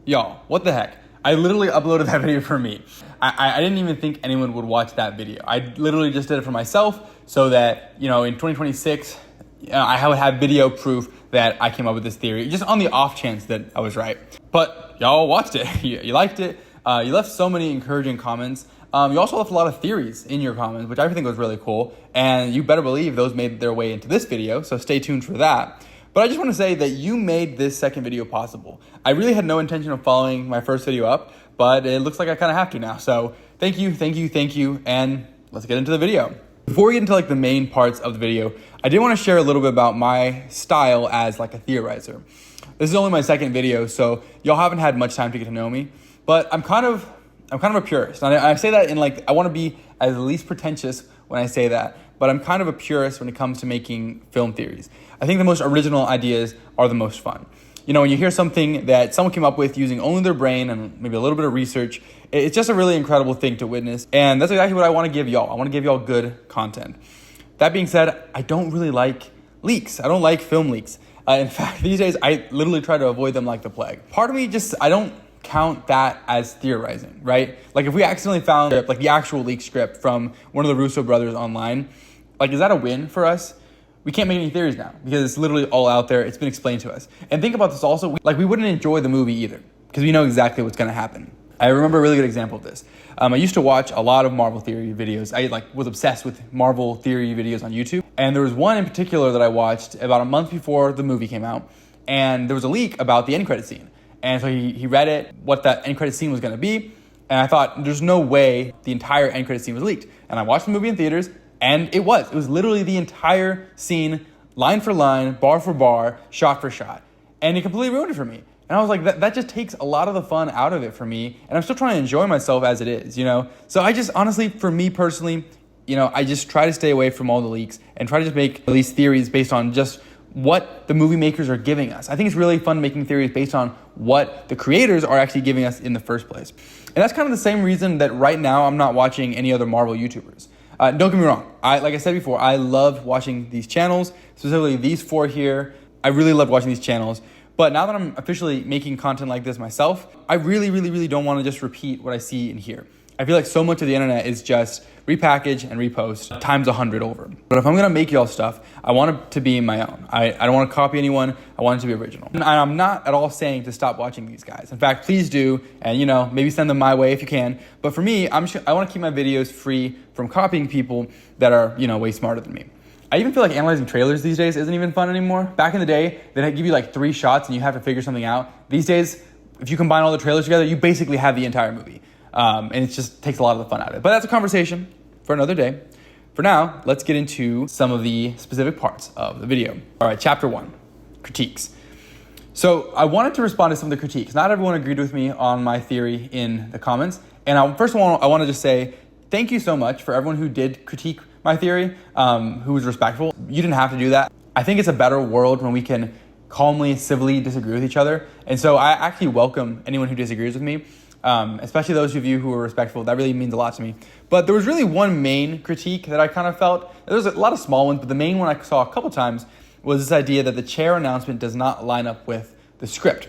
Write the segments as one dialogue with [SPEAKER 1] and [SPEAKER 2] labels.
[SPEAKER 1] Y'all, what the heck? I literally uploaded that video for me. I didn't even think anyone would watch that video. I literally just did it for myself so that, in 2026, I would have video proof that I came up with this theory, just on the off chance that I was right. But y'all watched it. You liked it. You left so many encouraging comments. You also left a lot of theories in your comments, which I think was really cool. And you better believe those made their way into this video, so stay tuned for that. But I just want to say that you made this second video possible. I really had no intention of following my first video up, but it looks like I kind of have to now. So thank you, and let's get into the video. Before we get into the main parts of the video, I did want to share a little bit about my style as a theorizer. This is only my second video, so y'all haven't had much time to get to know me, but I'm kind of a purist. And I say that in I want to be as least pretentious when I say that, but I'm kind of a purist when it comes to making film theories. I think the most original ideas are the most fun. When you hear something that someone came up with using only their brain and maybe a little bit of research, it's just a really incredible thing to witness. And that's exactly what I want to give y'all. I want to give y'all good content. That being said, I don't really like leaks. I don't like film leaks. In fact, these days, I literally try to avoid them like the plague. Part of me I don't count that as theorizing, right? If we accidentally found the actual leaked script from one of the Russo brothers online, is that a win for us? We can't make any theories now because it's literally all out there. It's been explained to us. And think about this also, we wouldn't enjoy the movie either because we know exactly what's going to happen. I remember a really good example of this. I used to watch a lot of Marvel theory videos. I was obsessed with Marvel theory videos on YouTube. And there was one in particular that I watched about a month before the movie came out. And there was a leak about the end credit scene. And so he read it, what that end credit scene was going to be. And I thought, there's no way the entire end credit scene was leaked. And I watched the movie in theaters. And it was literally the entire scene, line for line, bar for bar, shot for shot. And it completely ruined it for me. And I was like, that just takes a lot of the fun out of it for me. And I'm still trying to enjoy myself as it is, So I just, honestly, for me personally, I just try to stay away from all the leaks and try to just make at least theories based on just what the movie makers are giving us. I think it's really fun making theories based on what the creators are actually giving us in the first place. And that's kind of the same reason that right now I'm not watching any other Marvel YouTubers. Don't get me wrong. Like I said before, I love watching these channels, specifically these four here. I really love watching these channels. But now that I'm officially making content like this myself, I really don't want to just repeat what I see in here. I feel like so much of the internet is just repackage and repost times 100 over. But if I'm going to make y'all stuff, I want it to be my own. I don't want to copy anyone. I want it to be original. And I'm not at all saying to stop watching these guys. In fact, please do. And, maybe send them my way if you can. But for me, I want to keep my videos free from copying people that are, way smarter than me. I even feel like analyzing trailers these days isn't even fun anymore. Back in the day, they'd give you 3 shots and you have to figure something out. These days, if you combine all the trailers together, you basically have the entire movie. And it just takes a lot of the fun out of it. But that's a conversation for another day. For now, let's get into some of the specific parts of the video. All right, chapter 1, critiques. So I wanted to respond to some of the critiques. Not everyone agreed with me on my theory in the comments. And first of all, I want to just say thank you so much for everyone who did critique my theory, who was respectful. You didn't have to do that. I think it's a better world when we can calmly, civilly disagree with each other. And so I actually welcome anyone who disagrees with me. Especially those of you who are respectful. That really means a lot to me. But there was really one main critique that I kind of felt. There was a lot of small ones, but the main one I saw a couple times was this idea that the chair announcement does not line up with the script.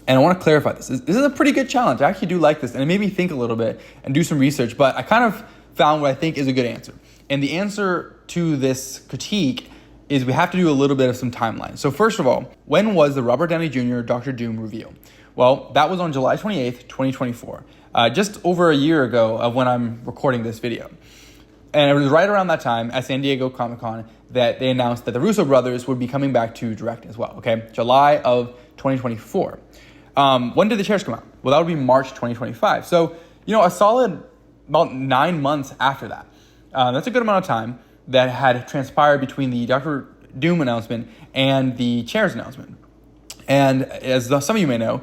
[SPEAKER 1] And I want to clarify this. This is a pretty good challenge. I actually do like this, and it made me think a little bit and do some research, but I kind of found what I think is a good answer. And the answer to this critique is we have to do a little bit of some timeline. So first of all, when was the Robert Downey Jr. Dr. Doom reveal? Well, that was on July 28th, 2024, just over a year ago of when I'm recording this video. And it was right around that time at San Diego Comic-Con that they announced that the Russo brothers would be coming back to direct as well, okay? July of 2024. When did the chairs come out? Well, that would be March 2025. So, a solid about 9 months after that. That's a good amount of time that had transpired between the Dr. Doom announcement and the chairs announcement. And as some of you may know,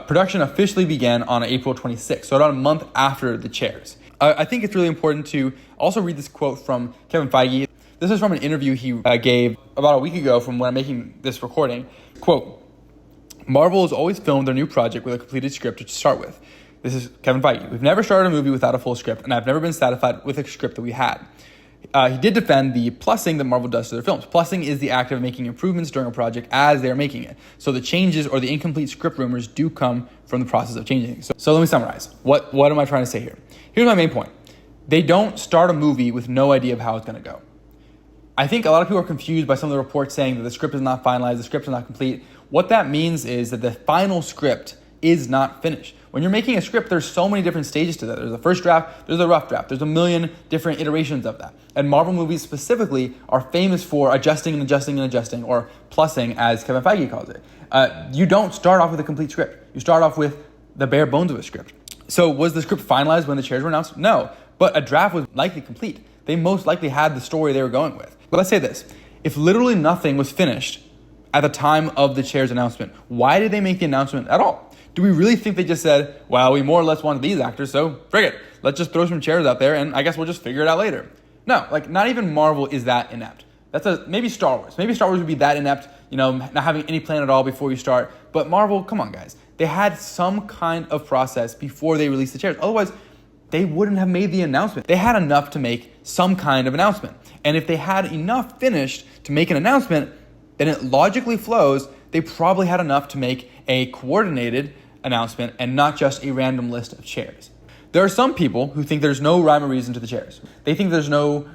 [SPEAKER 1] production officially began on April 26th, so about a month after the chairs. I think it's really important to also read this quote from Kevin Feige. This is from an interview he gave about a week ago from when I'm making this recording. Quote, Marvel has always filmed their new project with a completed script to start with. This is Kevin Feige. We've never started a movie without a full script, and I've never been satisfied with a script that we had. He did defend the plussing that Marvel does to their films. Plussing is the act of making improvements during a project as they are making it. So the changes or the incomplete script rumors do come from the process of changing. So let me summarize. What am I trying to say here? Here's my main point. They don't start a movie with no idea of how it's going to go. I think a lot of people are confused by some of the reports saying that the script is not finalized, the script is not complete. What that means is that the final script is not finished. When you're making a script, there's so many different stages to that. There's a first draft, there's a rough draft, there's a million different iterations of that. And Marvel movies specifically are famous for adjusting and adjusting and adjusting, or plussing, as Kevin Feige calls it. You don't start off with a complete script. You start off with the bare bones of a script. So was the script finalized when the chairs were announced? No, but a draft was likely complete. They most likely had the story they were going with. But let's say this, if literally nothing was finished at the time of the chairs announcement, why did they make the announcement at all? Do we really think they just said, well, we more or less wanted these actors, so frig it. Let's just throw some chairs out there and I guess we'll just figure it out later. No, like not even Marvel is that inept. Maybe Star Wars. Maybe Star Wars would be that inept, not having any plan at all before you start. But Marvel, come on guys. They had some kind of process before they released the chairs. Otherwise, they wouldn't have made the announcement. They had enough to make some kind of announcement. And if they had enough finished to make an announcement, then it logically flows, they probably had enough to make a coordinated announcement and not just a random list of chairs. There are some people who think there's no rhyme or reason to the chairs. They think there's no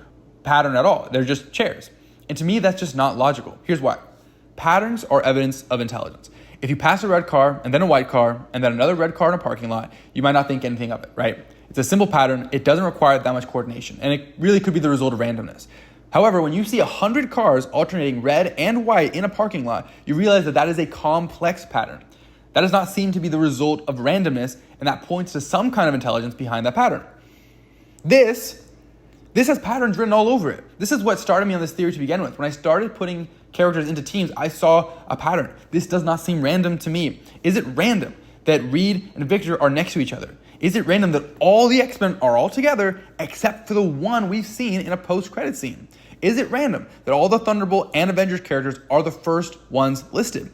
[SPEAKER 1] pattern at all. They're just chairs. And to me, that's just not logical. Here's why. Patterns are evidence of intelligence. If you pass a red car and then a white car and then another red car in a parking lot, you might not think anything of it, right? It's a simple pattern. It doesn't require that much coordination, and it really could be the result of randomness. However, when you see 100 cars alternating red and white in a parking lot, you realize that that is a complex pattern. That does not seem to be the result of randomness, and that points to some kind of intelligence behind that pattern. This has patterns written all over it. This is what started me on this theory to begin with. When I started putting characters into teams, I saw a pattern. This does not seem random to me. Is it random that Reed and Victor are next to each other? Is it random that all the X-Men are all together except for the one we've seen in a post-credit scene? Is it random that all the Thunderbolt and Avengers characters are the first ones listed?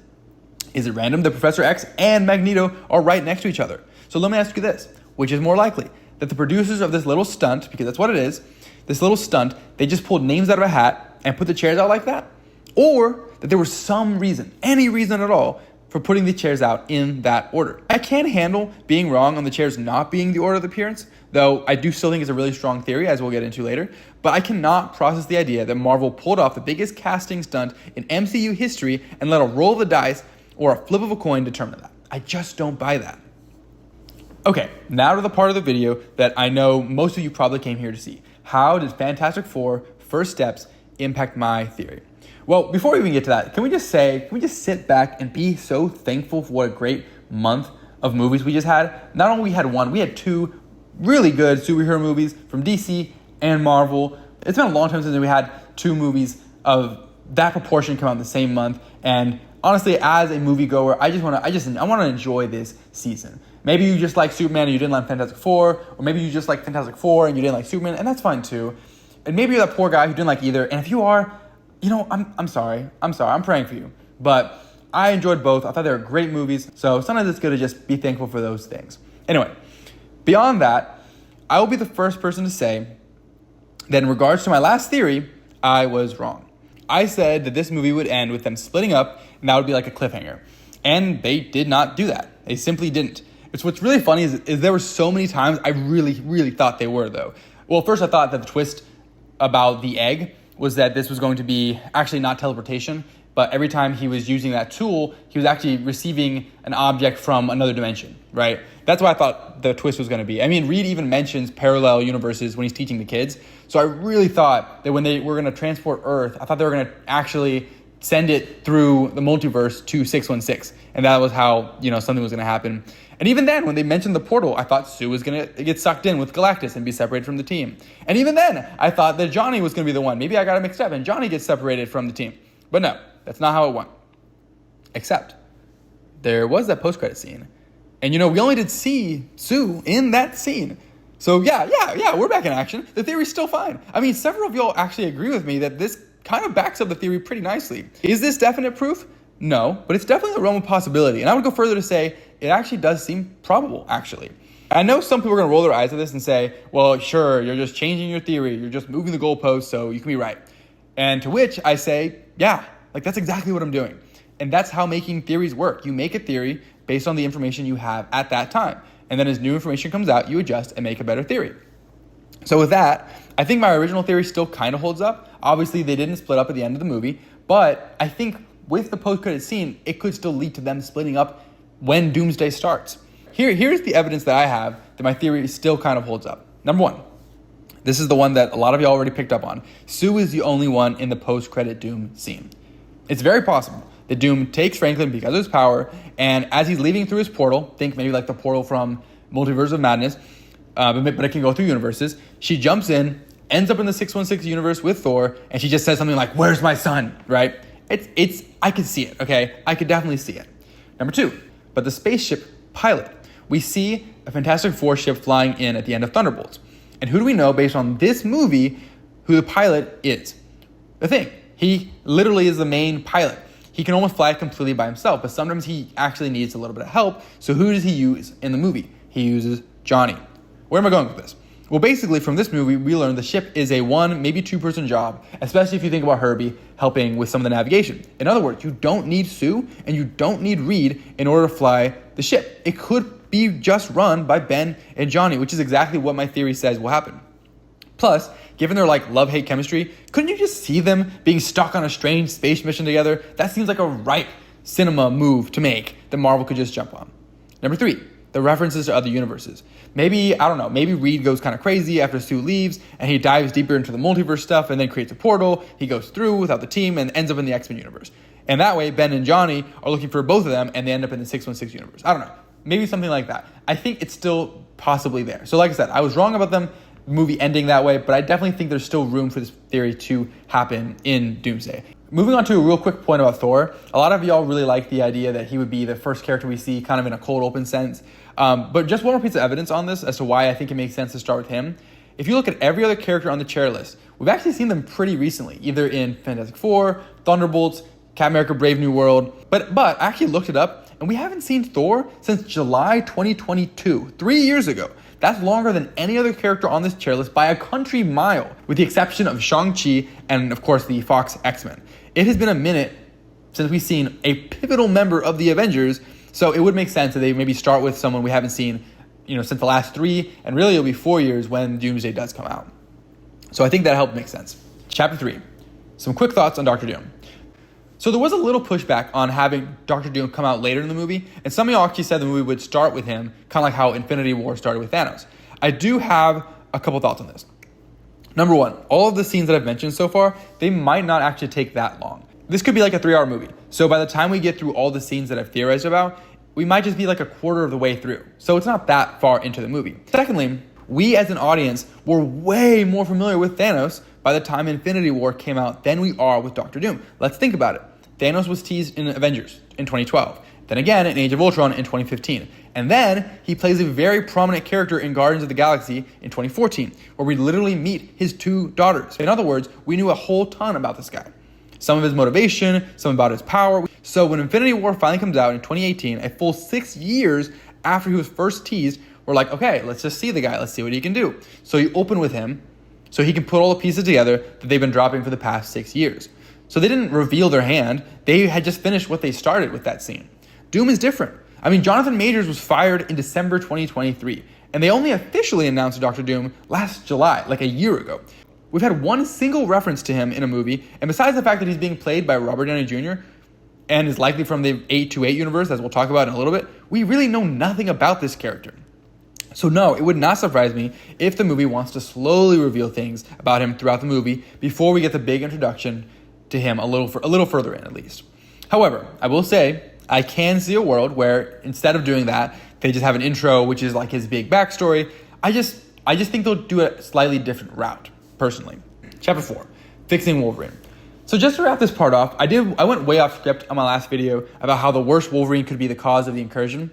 [SPEAKER 1] Is it random that Professor X and Magneto are right next to each other? So let me ask you this, which is more likely? That the producers of this little stunt, because that's what it is, this little stunt, they just pulled names out of a hat and put the chairs out like that? Or that there was some reason, any reason at all, for putting the chairs out in that order? I can handle being wrong on the chairs not being the order of appearance, though I do still think it's a really strong theory, as we'll get into later, but I cannot process the idea that Marvel pulled off the biggest casting stunt in MCU history and let a roll of the dice or a flip of a coin determine that. I just don't buy that. Okay, now to the part of the video that I know most of you probably came here to see. How did Fantastic Four First Steps impact my theory? Well, before we even get to that, can we just sit back and be so thankful for what a great month of movies we just had? Not only we had one, we had two really good superhero movies from DC and Marvel. It's been a long time since we had two movies of that proportion come out in the same month. And honestly, as a moviegoer, I want to enjoy this season. Maybe you just like Superman and you didn't like Fantastic Four, or maybe you just like Fantastic Four and you didn't like Superman, and that's fine too. And maybe you're that poor guy who didn't like either. And if you are, I'm sorry. I'm praying for you. But I enjoyed both. I thought they were great movies. So sometimes it's good to just be thankful for those things. Anyway, beyond that, I will be the first person to say that in regards to my last theory, I was wrong. I said that this movie would end with them splitting up and that would be like a cliffhanger. And they did not do that. They simply didn't. What's really funny is there were so many times I really, really thought they were, though. Well, first I thought that the twist about the egg was that this was going to be actually not teleportation, but every time he was using that tool, he was actually receiving an object from another dimension, right? That's what I thought the twist was going to be. I mean, Reed even mentions parallel universes when he's teaching the kids. So I really thought that when they were going to transport Earth, I thought they were going to actually send it through the multiverse to 616. And that was how, something was going to happen. And even then, when they mentioned the portal, I thought Sue was going to get sucked in with Galactus and be separated from the team. And even then, I thought that Johnny was going to be the one. Maybe I got it mixed up and Johnny gets separated from the team. But no, that's not how it went. Except there was that post-credit scene. And we only did see Sue in that scene. So yeah, we're back in action. The theory's still fine. I mean, several of y'all actually agree with me that this kind of backs up the theory pretty nicely. Is this definite proof? No, but it's definitely the realm of possibility. And I would go further to say it actually does seem probable, actually. I know some people are going to roll their eyes at this and say, well, sure, you're just changing your theory. You're just moving the goalposts so you can be right. And to which I say, yeah, like that's exactly what I'm doing. And that's how making theories work. You make a theory based on the information you have at that time. And then as new information comes out, you adjust and make a better theory. So with that, I think my original theory still kind of holds up. Obviously, they didn't split up at the end of the movie, but I think with the post-credit scene, it could still lead to them splitting up when Doomsday starts. Here's the evidence that I have that my theory still kind of holds up. Number one, this is the one that a lot of y'all already picked up on. Sue is the only one in the post-credit Doom scene. It's very possible that Doom takes Franklin because of his power, and as he's leaving through his portal, think maybe like the portal from Multiverse of Madness, but it can go through universes, she jumps in, ends up in the 616 universe with Thor, and she just says something like, "Where's my son?" Right? I could see it, okay? I could definitely see it. Number two, but the spaceship pilot. We see a Fantastic Four ship flying in at the end of Thunderbolts. And who do we know based on this movie who the pilot is? The thing, he literally is the main pilot. He can almost fly completely by himself, but sometimes he actually needs a little bit of help. So who does he use in the movie? He uses Johnny. Where am I going with this? Well, basically, from this movie, we learned the ship is a one, maybe two-person job, especially if you think about Herbie helping with some of the navigation. In other words, you don't need Sue and you don't need Reed in order to fly the ship. It could be just run by Ben and Johnny, which is exactly what my theory says will happen. Plus, given their love-hate chemistry, couldn't you just see them being stuck on a strange space mission together? That seems like a ripe cinema move to make that Marvel could just jump on. Number three, the references to other universes. Maybe, I don't know, maybe Reed goes kind of crazy after Sue leaves and he dives deeper into the multiverse stuff and then creates a portal. He goes through without the team and ends up in the X-Men universe. And that way, Ben and Johnny are looking for both of them and they end up in the 616 universe. I don't know. Maybe something like that. I think it's still possibly there. So like I said, I was wrong about the movie ending that way, but I definitely think there's still room for this theory to happen in Doomsday. Moving on to a real quick point about Thor. A lot of y'all really like the idea that he would be the first character we see kind of in a cold open sense. But just one more piece of evidence on this as to why I think it makes sense to start with him. If you look at every other character on the chair list, we've actually seen them pretty recently, either in Fantastic Four, Thunderbolts, Captain America Brave New World. But I actually looked it up, and we haven't seen Thor since July 2022, 3 years ago. That's longer than any other character on this chair list by a country mile, with the exception of Shang-Chi and, of course, the Fox X-Men. It has been a minute since we've seen a pivotal member of the Avengers, so it would make sense that they maybe start with someone we haven't seen, since the last 3, and really it'll be 4 years when Doomsday does come out. So I think that helped make sense. Chapter 3, some quick thoughts on Doctor Doom. So there was a little pushback on having Doctor Doom come out later in the movie, and some of y'all actually said the movie would start with him, kind of like how Infinity War started with Thanos. I do have a couple thoughts on this. Number one, all of the scenes that I've mentioned so far, they might not actually take that long. This could be like a 3-hour movie. So by the time we get through all the scenes that I've theorized about, we might just be like a quarter of the way through. So it's not that far into the movie. Secondly, we as an audience were way more familiar with Thanos by the time Infinity War came out than we are with Doctor Doom. Let's think about it. Thanos was teased in Avengers in 2012. Then again in Age of Ultron in 2015. And then he plays a very prominent character in Guardians of the Galaxy in 2014, where we literally meet his 2 daughters. In other words, we knew a whole ton about this guy. Some of his motivation, some about his power. So when Infinity War finally comes out in 2018, a full 6 years after he was first teased, we're like, okay, let's just see the guy. Let's see what he can do. So you open with him so he can put all the pieces together that they've been dropping for the past 6 years. So they didn't reveal their hand. They had just finished what they started with that scene. Doom is different. I mean, Jonathan Majors was fired in December 2023, and they only officially announced Doctor Doom last July, like a year ago. We've had one single reference to him in a movie, and besides the fact that he's being played by Robert Downey Jr. and is likely from the 828 universe, as we'll talk about in a little bit, we really know nothing about this character. So no, it would not surprise me if the movie wants to slowly reveal things about him throughout the movie before we get the big introduction to him a little further in, at least. However, I will say, I can see a world where instead of doing that, they just have an intro, which is like his big backstory. I just think they'll do a slightly different route, personally. Chapter 4, fixing Wolverine. So just to wrap this part off, I went way off script on my last video about how the worst Wolverine could be the cause of the incursion,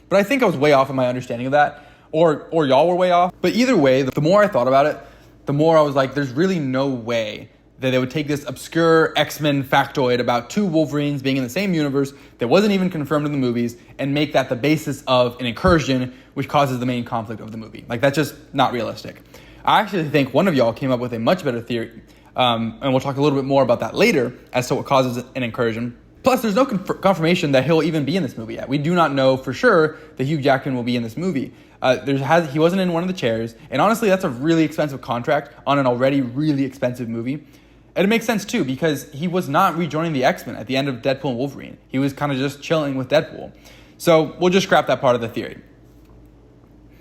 [SPEAKER 1] but I think I was way off in my understanding of that, or y'all were way off. But either way, the more I thought about it, the more I was like, there's really no way that they would take this obscure X-Men factoid about 2 Wolverines being in the same universe that wasn't even confirmed in the movies and make that the basis of an incursion which causes the main conflict of the movie. Like, that's just not realistic. I actually think one of y'all came up with a much better theory, and we'll talk a little bit more about that later as to what causes an incursion. Plus, there's no confirmation that he'll even be in this movie yet. We do not know for sure that Hugh Jackman will be in this movie. He wasn't in one of the chairs, and honestly, that's a really expensive contract on an already really expensive movie. And it makes sense too, because he was not rejoining the X-Men at the end of Deadpool and Wolverine. He was kind of just chilling with Deadpool. So we'll just scrap that part of the theory.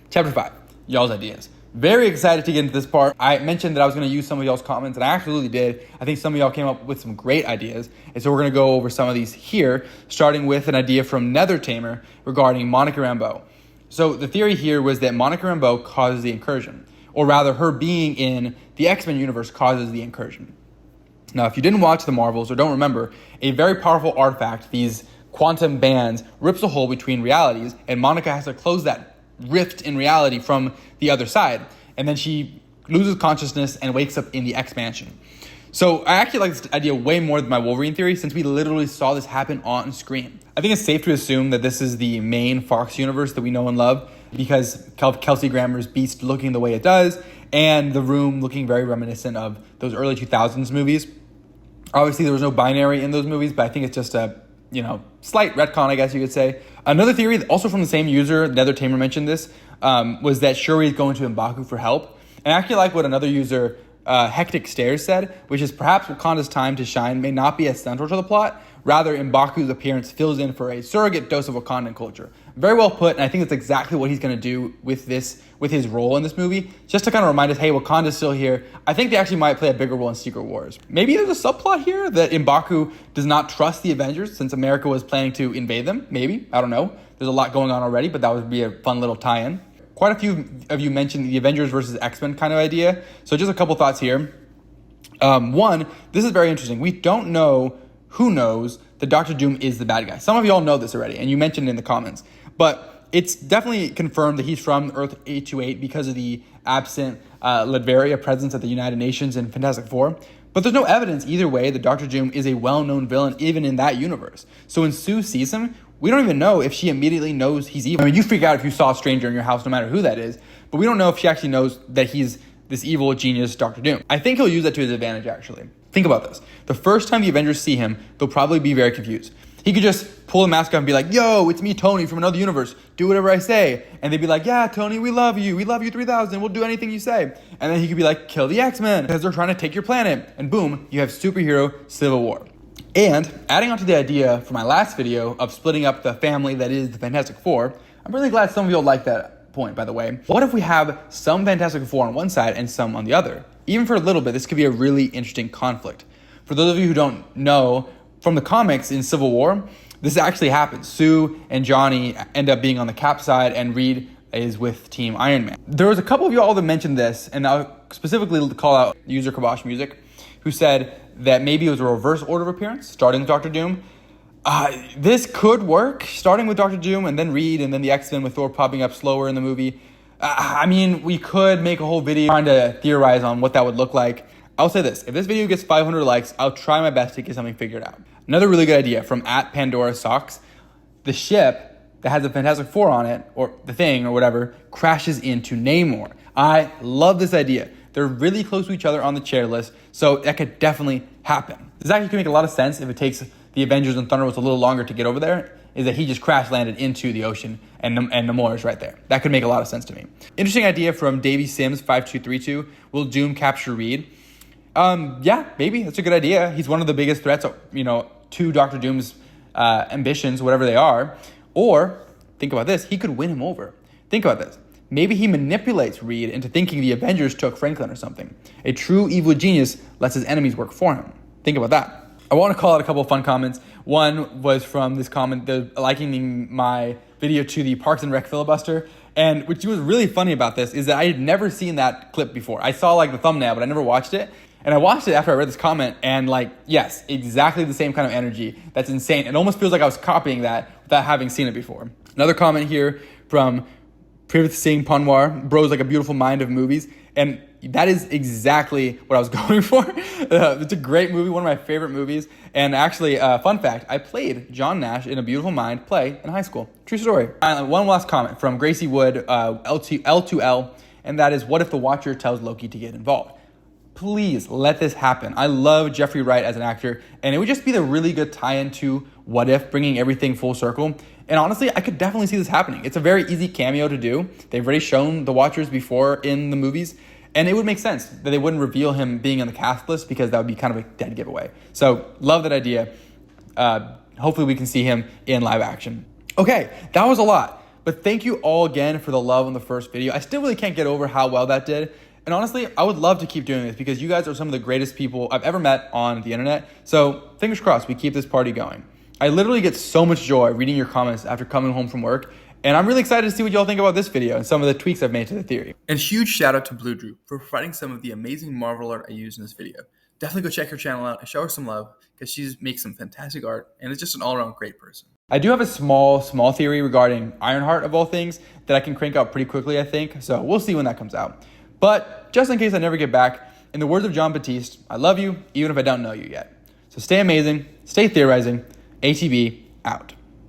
[SPEAKER 1] Chapter 5, y'all's ideas. Very excited to get into this part. I mentioned that I was going to use some of y'all's comments, and I absolutely did. I think some of y'all came up with some great ideas, and so we're going to go over some of these here, starting with an idea from Nether Tamer regarding Monica Rambeau. So the theory here was that Monica Rambeau causes the incursion, or rather her being in the X-Men universe causes the incursion. Now, if you didn't watch the Marvels or don't remember, a very powerful artifact, these quantum bands, rips a hole between realities, and Monica has to close that rift in reality from the other side, and then she loses consciousness and wakes up in the X-Mansion. So I actually like this idea way more than my Wolverine theory, since we literally saw this happen on screen. I think it's safe to assume that this is the main Fox universe that we know and love, because Kelsey Grammer's Beast looking the way it does, and The Room looking very reminiscent of those early 2000s movies. Obviously, there was no binary in those movies, but I think it's just a, slight retcon, I guess you could say. Another theory, also from the same user, Nether Tamer mentioned this, was that Shuri is going to M'Baku for help. And I actually like what another user, Hectic Stairs, said, which is perhaps Wakanda's time to shine may not be as central to the plot. Rather, M'Baku's appearance fills in for a surrogate dose of Wakandan culture. Very well put, and I think that's exactly what he's going to do with his role in this movie, just to kind of remind us, hey, Wakanda's still here. I think they actually might play a bigger role in Secret Wars. Maybe there's a subplot here that M'Baku does not trust the Avengers since America was planning to invade them. Maybe. I don't know. There's a lot going on already, but that would be a fun little tie-in. Quite a few of you mentioned the Avengers versus X-Men kind of idea. So just a couple thoughts here. One, this is very interesting. We don't know who knows that Dr. Doom is the bad guy. Some of y'all know this already, and you mentioned it in the comments. But it's definitely confirmed that he's from Earth 828 because of the absent Latveria presence at the United Nations in Fantastic Four. But there's no evidence either way that Dr. Doom is a well-known villain even in that universe. So when Sue sees him, we don't even know if she immediately knows he's evil. I mean, you freak out if you saw a stranger in your house, no matter who that is. But we don't know if she actually knows that he's this evil genius, Dr. Doom. I think he'll use that to his advantage, actually. Think about this. The first time the Avengers see him, they'll probably be very confused. He could just pull the mask off and be like, yo, it's me, Tony, from another universe. Do whatever I say. And they'd be like, yeah, Tony, we love you. We love you 3000. We'll do anything you say. And then he could be like, kill the X-Men because they're trying to take your planet. And boom, you have superhero Civil War. And adding on to the idea from my last video of splitting up the family that is the Fantastic Four, I'm really glad some of you like that point, by the way. What if we have some Fantastic Four on one side and some on the other? Even for a little bit, this could be a really interesting conflict. For those of you who don't know, from the comics in Civil War, this actually happens. Sue and Johnny end up being on the Cap side, and Reed is with Team Iron Man. There was a couple of you all that mentioned this, and I'll specifically call out user Kabosh Music, who said that maybe it was a reverse order of appearance, starting with Dr. Doom. This could work, starting with Dr. Doom, and then Reed, and then the X-Men with Thor popping up slower in the movie. I mean, we could make a whole video trying to theorize on what that would look like. I'll say this, if this video gets 500 likes, I'll try my best to get something figured out. Another really good idea from @PandoraSocks, the ship that has a Fantastic Four on it, or the thing, or whatever, crashes into Namor. I love this idea. They're really close to each other on the chair list, so that could definitely happen. This actually can make a lot of sense if it takes the Avengers and Thunderbolts a little longer to get over there, is that he just crash landed into the ocean and Namor is right there. That could make a lot of sense to me. Interesting idea from Davey Sims 5232. Will Doom capture Reed? Yeah, maybe. That's a good idea. He's one of the biggest threats, to Dr. Doom's ambitions, whatever they are. Or, think about this, he could win him over. Think about this. Maybe he manipulates Reed into thinking the Avengers took Franklin or something. A true evil genius lets his enemies work for him. Think about that. I want to call out a couple of fun comments. One was from this comment, liking my video to the Parks and Rec filibuster. And which was really funny about this is that I had never seen that clip before. I saw the thumbnail, but I never watched it. And I watched it after I read this comment, and yes, exactly the same kind of energy. That's insane. It almost feels like I was copying that without having seen it before. Another comment here from Privith Singh Panwar, bro's like a beautiful mind of movies. And that is exactly what I was going for. It's a great movie, one of my favorite movies. And actually, fun fact, I played John Nash in A Beautiful Mind play in high school. True story. One last comment from Gracie Wood, L2L, and that is, what if the Watcher tells Loki to get involved? Please let this happen. I love Jeffrey Wright as an actor, and it would just be the really good tie-in to What If, bringing everything full circle. And honestly, I could definitely see this happening. It's a very easy cameo to do. They've already shown the Watchers before in the movies, and it would make sense that they wouldn't reveal him being on the cast list because that would be kind of a dead giveaway. So love that idea. Hopefully we can see him in live action. Okay, that was a lot, but thank you all again for the love on the first video. I still really can't get over how well that did. And honestly, I would love to keep doing this because you guys are some of the greatest people I've ever met on the internet. So fingers crossed, we keep this party going. I literally get so much joy reading your comments after coming home from work. And I'm really excited to see what y'all think about this video and some of the tweaks I've made to the theory. And huge shout out to Blue Drew for providing some of the amazing Marvel art I used in this video. Definitely go check her channel out and show her some love because she makes some fantastic art and is just an all-around great person. I do have a small theory regarding Ironheart of all things that I can crank out pretty quickly, I think. So we'll see when that comes out. But just in case I never get back, in the words of John Batiste, I love you even if I don't know you yet. So stay amazing, stay theorizing, ATB out.